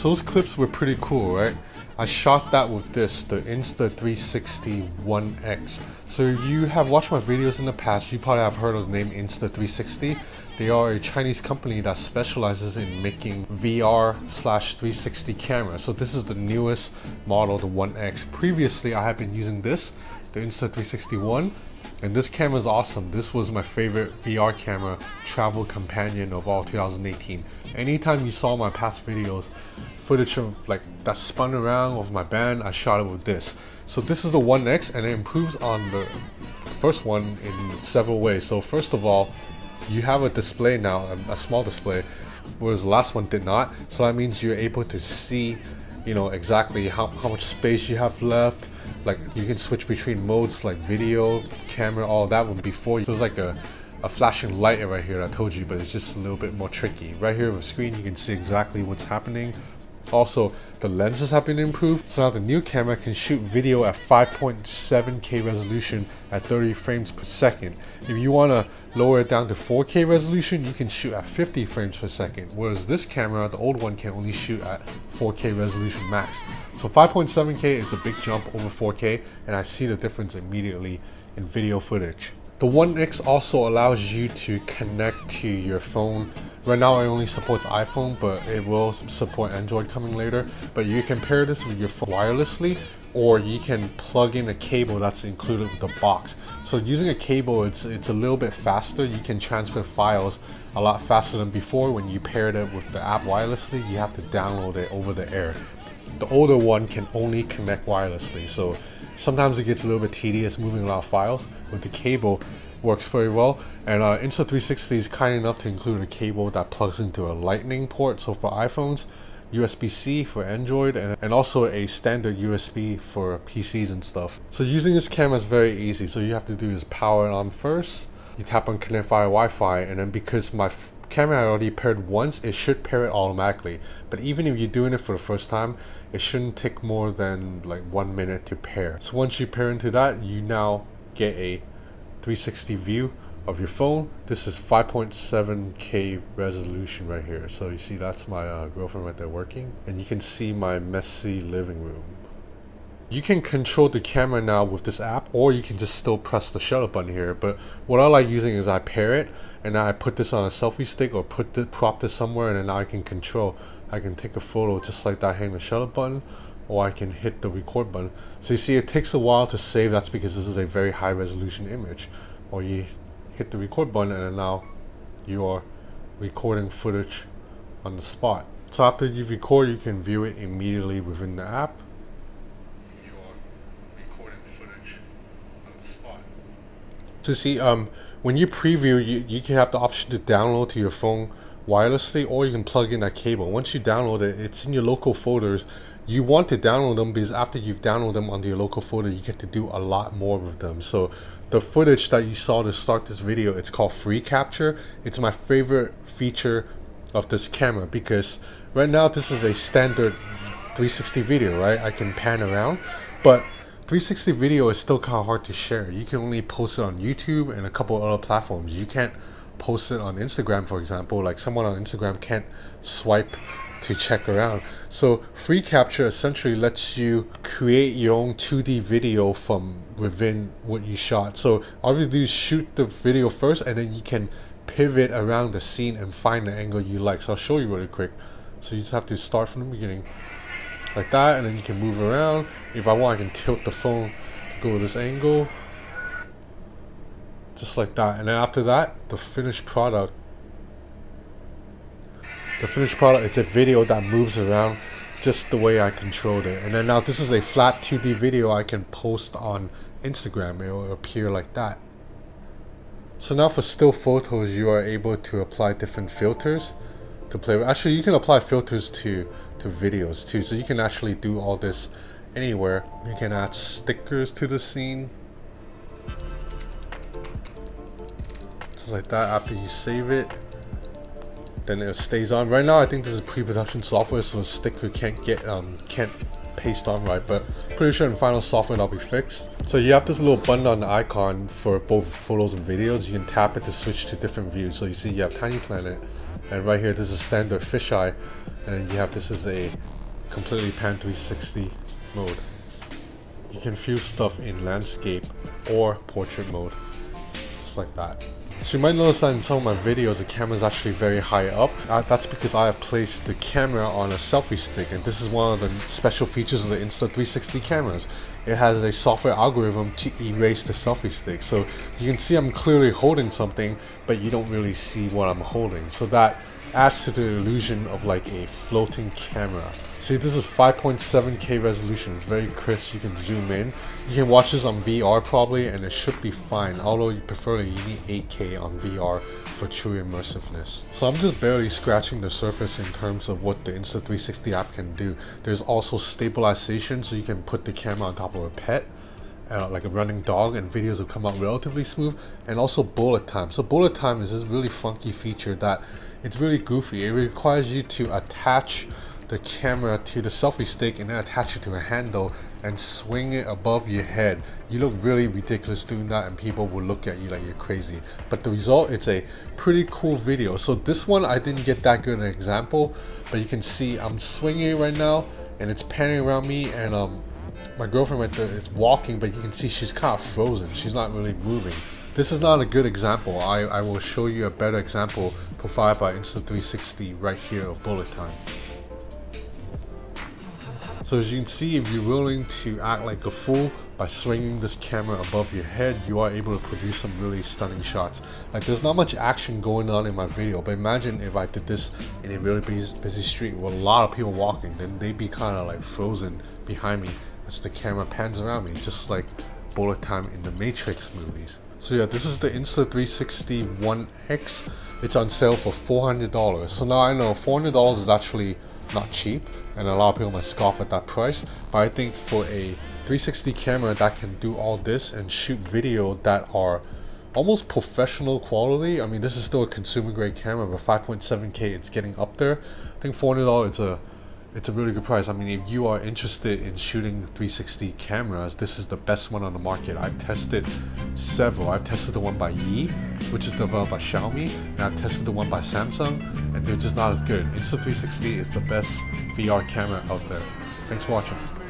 So those clips were pretty cool, right? I shot that with this, the Insta360 1X. So you have watched my videos in the past, you probably have heard of the name Insta360. They are a Chinese company that specializes in making VR/360 cameras. So this is the newest model, the 1X. Previously, I have been using this, the Insta360 One, and this camera is awesome. This was my favorite VR camera, travel companion of all 2018. Anytime you saw my past videos, footage of like that spun around of my band, I shot it with this. So this is the 1X, and it improves on the first one in several ways. So first of all, you have a display now, a small display, whereas the last one did not. So that means you're able to see, you know, exactly how much space you have left. Like you can switch between modes like video, camera, all that. When before it was like a flashing light right here, I told you, but it's just a little bit more tricky. Right here on the screen, you can see exactly what's happening. Also, the lenses have been improved, so now the new camera can shoot video at 5.7K resolution at 30 frames per second. If you want to lower it down to 4K resolution, you can shoot at 50 frames per second, whereas this camera, the old one, can only shoot at 4K resolution max. So 5.7K is a big jump over 4K, and I see the difference immediately in video footage. The 1X also allows you to connect to your phone. Right now it only supports iPhone, but it will support Android coming later. But you can pair this with your phone wirelessly, or you can plug in a cable that's included with the box. So using a cable, it's a little bit faster. You can transfer files a lot faster than before. When you paired it with the app wirelessly, you have to download it over the air. The older one can only connect wirelessly, so sometimes it gets a little bit tedious moving a lot of files. With the cable, works very well. And Insta360 is kind enough to include a cable that plugs into a lightning port, so for iPhones, USB-C for Android, and also a standard USB for PCs and stuff. So using this camera is very easy. So you have to do is power it on first, you tap on connect via Wi-Fi, and then because my camera I already paired once, it should pair it automatically. But even if you're doing it for the first time, it shouldn't take more than like 1 minute to pair. So once you pair into that, you now get a 360 view of your phone. This is 5.7K resolution right here. So you see that's my girlfriend right there working, and you can see my messy living room. You can control the camera now with this app, or you can just still press the shutter button here. But what I like using is I pair it, and I put this on a selfie stick or prop this somewhere, and then I can control. I can take a photo just like that, hitting the shutter button, or I can hit the record button. So you see it takes a while to save. That's because this is a very high resolution image. Or you hit the record button, and then now you are recording footage on the spot. So after you record, you can view it immediately within the app. You are recording footage on the spot. So see, when you preview, you can have the option to download to your phone wirelessly, or you can plug in that cable. Once you download it, it's in your local folders. You want to download them because after you've downloaded them onto your local folder, you get to do a lot more with them. So the footage that you saw to start this video, it's called free capture. It's my favorite feature of this camera because right now this is a standard 360 video, right? I can pan around, but 360 video is still kind of hard to share. You can only post it on YouTube and a couple of other platforms. You can't post it on Instagram, for example. Like someone on Instagram can't swipe to check around. So free capture essentially lets you create your own 2D video from within what you shot. So all you do is shoot the video first, and then you can pivot around the scene and find the angle you like. So I'll show you really quick. So you just have to start from the beginning like that, and then you can move around. If I want, I can tilt the phone to go to this angle, just like that. And then after that, the finished product, it's a video that moves around just the way I controlled it. And then now this is a flat 2D video I can post on Instagram. It will appear like that. So now for still photos, you are able to apply different filters to play with. Actually, you can apply filters to videos too. So you can actually do all this anywhere. You can add stickers to the scene, just like that. After you save it, then it stays on. Right now I think this is pre-production software, so the sticker can't paste on right, but pretty sure in final software that'll be fixed. So you have this little button on the icon for both photos and videos. You can tap it to switch to different views. So you see you have Tiny Planet, And right here, this is standard fisheye, and then you have this is a completely pan 360 mode. You can view stuff in landscape or portrait mode, just like that. So you might notice that in some of my videos the camera is actually very high up. That's because I have placed the camera on a selfie stick, and this is one of the special features of the Insta360 cameras. It has a software algorithm to erase the selfie stick, so you can see I'm clearly holding something, but you don't really see what I'm holding. So that adds to the illusion of like a floating camera. See, this is 5.7K resolution. It's very crisp. You can zoom in. You can watch this on VR probably, and it should be fine. Although you preferably you need 8K on VR for true immersiveness. So I'm just barely scratching the surface in terms of what the Insta360 app can do. There's also stabilization, so you can put the camera on top of a pet, like a running dog, and videos will come out relatively smooth. And also bullet time. So bullet time is this really funky feature that it's really goofy. It requires you to attach the camera to the selfie stick and then attach it to a handle and swing it above your head. You look really ridiculous doing that, and people will look at you like you're crazy. But the result, it's a pretty cool video. So this one I didn't get that good an example, but you can see I'm swinging it right now and it's panning around me, and my girlfriend right there is walking, but you can see she's kind of frozen. She's not really moving. This is not a good example. I will show you a better example provided by Insta360 right here of bullet time. So as you can see, if you're willing to act like a fool by swinging this camera above your head, you are able to produce some really stunning shots. Like, there's not much action going on in my video, but imagine if I did this in a really busy street with a lot of people walking, then they'd be kind of like frozen behind me as the camera pans around me, just like bullet time in the Matrix movies. So yeah, this is the Insta360 One X. It's on sale for $400. So now I know $400 is actually not cheap, and a lot of people might scoff at that price, but I think for a 360 camera that can do all this and shoot video that are almost professional quality. I mean, this is still a consumer grade camera, but 5.7K, it's getting up there. I think $400, it's a really good price. I mean, if you are interested in shooting 360 cameras, this is the best one on the market. I've tested several. I've tested the one by Yi, which is developed by Xiaomi, and I've tested the one by Samsung, and they're just not as good. Insta360 is the best VR camera out there. Thanks for watching.